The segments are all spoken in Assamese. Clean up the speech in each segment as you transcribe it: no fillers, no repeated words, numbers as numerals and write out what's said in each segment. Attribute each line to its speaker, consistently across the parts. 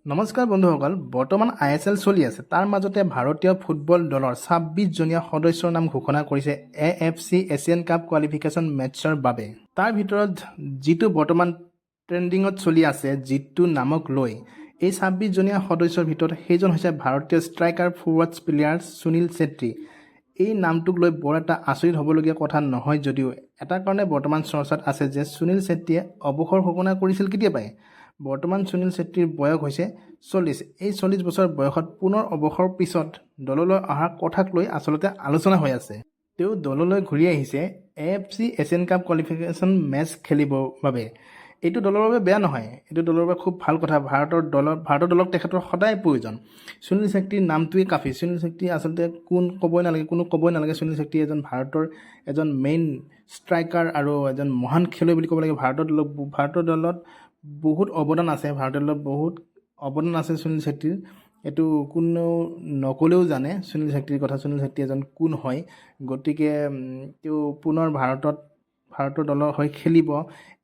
Speaker 1: নমস্কাৰ বন্ধুসকল, বৰ্তমান ISL চলি আছে। তাৰ মাজতে ভাৰতীয় ফুটবল দলৰ 26জনীয়া সদস্যৰ নাম ঘোষণা কৰিছে AFC এছিয়ান কাপ কোৱালিফিকেশ্যন মেটছৰ বাবে। তাৰ ভিতৰত যিটো বৰ্তমান ট্ৰেণ্ডিঙত চলি আছে, জিতু নামক লৈ এই 26জনীয়া সদস্যৰ ভিতৰত সেইজন হৈছে ভাৰতীয় ষ্ট্ৰাইকাৰ ফৰৱাৰ্ডছ প্লেয়াৰ সুনীল ছেত্ৰী। এই নামটোক লৈ বৰ এটা আচৰিত হ'বলগীয়া কথা নহয় যদিও এটা কাৰণে বৰ্তমান চৰ্চাত আছে যে সুনীল ছেত্ৰীয়ে অৱসৰ ঘোষণা কৰিছিল কেতিয়াবাই। বৰ্তমান সুনীল ছেত্ৰীৰ বয়স হৈছে 40। এই 40 বছৰ বয়সত পুনৰ অৱসৰৰ পিছত দললৈ অহা কথাক লৈ আচলতে আলোচনা হৈ আছে। তেওঁ দললৈ ঘূৰি আহিছে AFC Asian cup qualification match খেলিবৰ বাবে। এইটো দলৰ বাবে বেয়া নহয়, এইটো দলৰ বাবে খুব ভাল কথা। ভাৰতৰ দলক তেখেতৰ সদায় প্ৰয়োজন। সুনীল ছেত্ৰীৰ নামটোৱেই কাফি। সুনীল ছেত্ৰী আচলতে কোনো ক'বই নালাগে। সুনীল ছেত্ৰী ভাৰতৰ এজন মেইন ষ্ট্ৰাইকাৰ আৰু এজন মহান খেলুৱৈ বুলি ক'ব লাগে। ভাৰতৰ দলত বহুত অৱদান আছে সুনীল ছেত্ৰীৰ। এইটো কোনেও নক'লেও জানে সুনীল ছেত্ৰীৰ কথা। সুনীল ছেত্ৰী এজন কোন হয়, গতিকে তেওঁ পুনৰ ভাৰতৰ দলৰ হৈ খেলিব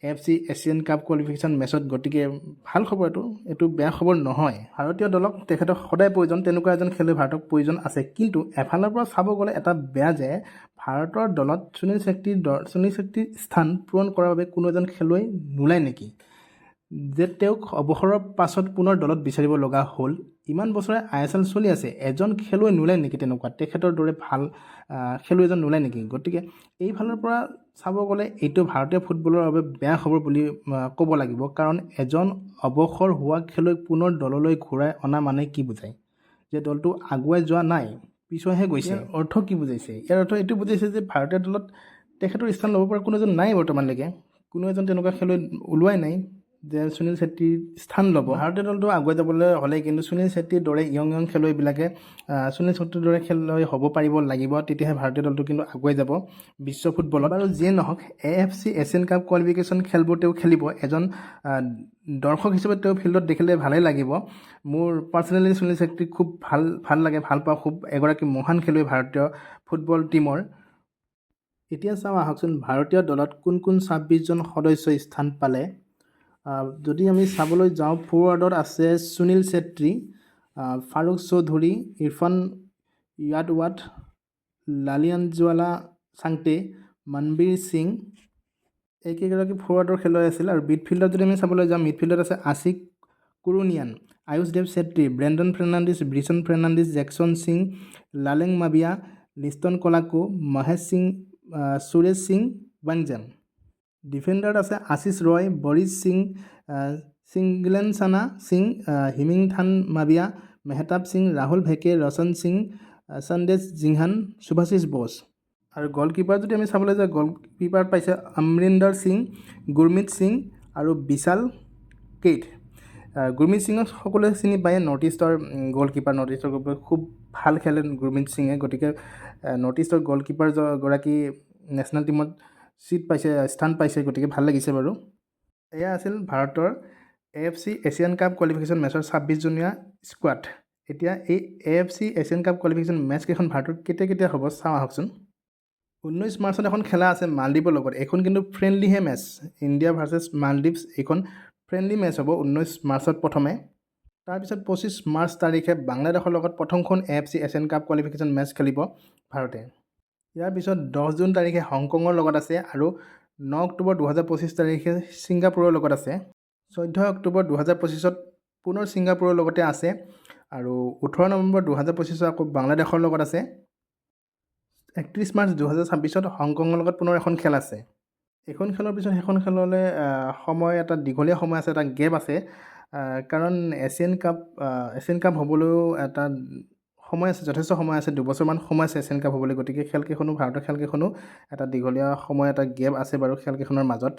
Speaker 1: AFC এছিয়ান কাপ কোৱালিফিকেশ্যন মেচত। গতিকে ভাল খবৰ, এইটো বেয়া খবৰ নহয়। ভাৰতীয় দলক তেখেতক সদায় প্ৰয়োজন, তেনেকুৱা এজন খেলুৱৈ ভাৰতক প্ৰয়োজন আছে। কিন্তু এফালৰ পৰা চাব গ'লে এটা বেয়া যে ভাৰতৰ দলত সুনীল ছেত্ৰীৰ স্থান পূৰণ কৰাৰ বাবে কোনো এজন খেলুৱৈ নোলায় নেকি, যে তেওঁক অৱসৰৰ পাছত পুনৰ দলত বিচাৰিব লগা হ'ল। ইমান বছৰে ISL চলি আছে, এজন খেলুৱৈ নোলায় নেকি তেনেকুৱা, তেখেতৰ দৰে ভাল খেলুৱৈ এজন নোলায় নেকি? গতিকে এইফালৰ পৰা চাব গ'লে এইটো ভাৰতীয় ফুটবলৰ বাবে বেয়া খবৰ বুলি ক'ব লাগিব। কাৰণ এজন অৱসৰ হোৱা খেলুৱৈক পুনৰ দললৈ ঘূৰাই অনা মানে কি বুজায়? যে দলটো আগুৱাই যোৱা নাই, পিছুৱাইহে গৈছে। অৰ্থ কি বুজাইছে? ইয়াৰ অৰ্থ এইটো বুজাইছে যে ভাৰতীয় দলত তেখেতৰ স্থান ল'ব পৰা কোনো এজন নাই বৰ্তমানলৈকে। কোনো এজন তেনেকুৱা খেলুৱৈ ওলোৱাই নাই যে সুনীল ছেত্ৰীৰ স্থান ল'ব। ভাৰতীয় দলটো আগুৱাই যাবলৈ হ'লে কিন্তু সুনীল ছেত্ৰীৰ দৰে ইয়ং খেলুৱৈবিলাকে সুনীল ছেত্ৰীৰ দৰে খেলুৱৈ হ'ব পাৰিব লাগিব, তেতিয়াহে ভাৰতীয় দলটো কিন্তু আগুৱাই যাব বিশ্ব ফুটবলত। আৰু যিয়ে নহওক AFC এছিয়ান কাপ কোৱালিফিকেশ্যন খেলবোৰ তেওঁ খেলিব। এজন দৰ্শক হিচাপে তেওঁ ফিল্ডত দেখিলে ভালেই লাগিব। মোৰ পাৰ্চনেলি সুনীল ছেত্ৰীক খুব ভাল লাগে, ভাল পাওঁ। খুব এগৰাকী মহান খেলুৱৈ ভাৰতীয় ফুটবল টীমৰ। এতিয়া চাওঁ আহকচোন ভাৰতীয় দলত কোন 26জন সদস্যই স্থান পালে। যদি আমি চাবলৈ যাওঁ, ফৰৱাৰ্ডত আছে সুনীল ছেত্ৰী, ফাৰুক চৌধুৰী, ইৰফান য়াদৱাত, লালিয়ানজৱালা চাংটে, মনবীৰ সিং, এইকেইগৰাকী ফৰৱাৰ্ডৰ খেলুৱৈ আছিল। আৰু মিডফিল্ডত যদি আমি চাবলৈ যাওঁ, মিডফিল্ডত আছে আশিক কুৰুনিয়ান, আয়ুষ দেৱ ছেত্ৰী, ব্ৰেণ্ডন ফাৰ্ণাণ্ডেজ, ব্ৰিছন ফাৰ্ণাণ্ডেজ, জেকচন সিং, লালেং মাবিয়া, লিষ্টন কলাকো, মহেশ সিং, সুৰেশ সিং ৱাংজেন। ডিফেণ্ডাৰত আছে আশিষ ৰয়, বৰিছ সিং, চিংগলেনচানা সিং, হিমিংথান মাবিয়া, মেহতাব সিং, ৰাহুল ভেকে, ৰচন সিং, সন্দেশ জিংহান, সুভাশিষ বোস। আৰু গলকিপাৰ যদি আমি চাবলৈ যাওঁ, গলকিপাৰত পাইছে অমৰিন্দৰ সিং, গুৰমিত সিং আৰু বিশাল কেইট। গুৰমিত সিঙক সকলোৱে চিনি পায়, নৰ্থ ইষ্টৰ গলকিপাৰ। নৰ্থ ইষ্টৰ গলকিপাৰ খুব ভাল খেলে গুৰমিত সিঙে। গতিকে নৰ্থ ইষ্টৰ গলকিপাৰ গৰাকী নেশ্যনেল টীমত স্থান পাইছে, গতিকে ভাল লাগিছে বাৰু। এয়া আছিল ভাৰতৰ AFC এছিয়ান কাপ কোৱালিফিকেশ্যন মেচৰ 26জনীয়া স্কোৱাড। এতিয়া এই AFC Asian cup qualification match কেইখন ভাৰতৰ কেতিয়া হ'ব চাওঁ আহকচোন। 19 মাৰ্চত এখন খেলা আছে মালদ্বীপৰ লগত। এইখন কিন্তু ফ্ৰেণ্ডলিহে মেচ, ইণ্ডিয়া ভাৰ্চেছ মালদ্বীপছ। এইখন ফ্ৰেণ্ডলি মেচ হ'ব 19 মাৰ্চত প্ৰথমে। তাৰপিছত 25 মাৰ্চ তাৰিখে বাংলাদেশৰ লগত প্ৰথমখন AFC Asian cup qualification match খেলিব ভাৰতে। ইয়াৰ পিছত 10 জুন তাৰিখে হংকঙৰ লগত আছে আৰু 9 অক্টোবৰ 2025 তাৰিখে ছিংগাপুৰৰ লগত আছে। 14 অক্টোবৰ 2025 পুনৰ ছিংগাপুৰৰ লগতে আছে আৰু 18 নৱেম্বৰ 2025 আকৌ বাংলাদেশৰ লগত আছে। 31 মাৰ্চ 2026 হংকঙৰ লগত পুনৰ এখন খেল আছে। এখন খেলৰ পিছত সেইখন খেললৈ এটা দীঘলীয়া সময় আছে, এটা গেপ আছে। কাৰণ এছিয়ান কাপ হ'বলৈও এটা সময় আছে, যথেষ্ট সময় আছে, 2 বছৰমান সময় আছে এছিয়ান কাপ হ'বলৈ। গতিকে ভাৰতৰ খেলকেইখনো এটা দীঘলীয়া সময়, এটা গেপ আছে বাৰু খেলকেইখনৰ মাজত।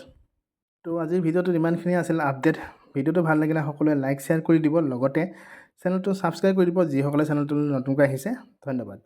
Speaker 1: তো আজিৰ ভিডিঅ'টোত ইমানখিনি আছিল আপডেট। ভিডিঅ'টো ভাল লাগিলে সকলোৱে লাইক শ্বেয়াৰ কৰি দিব, লগতে চেনেলটো ছাবস্ক্ৰাইব কৰি দিব যিসকলে চেনেলটো নতুনকৈ আহিছে। ধন্যবাদ।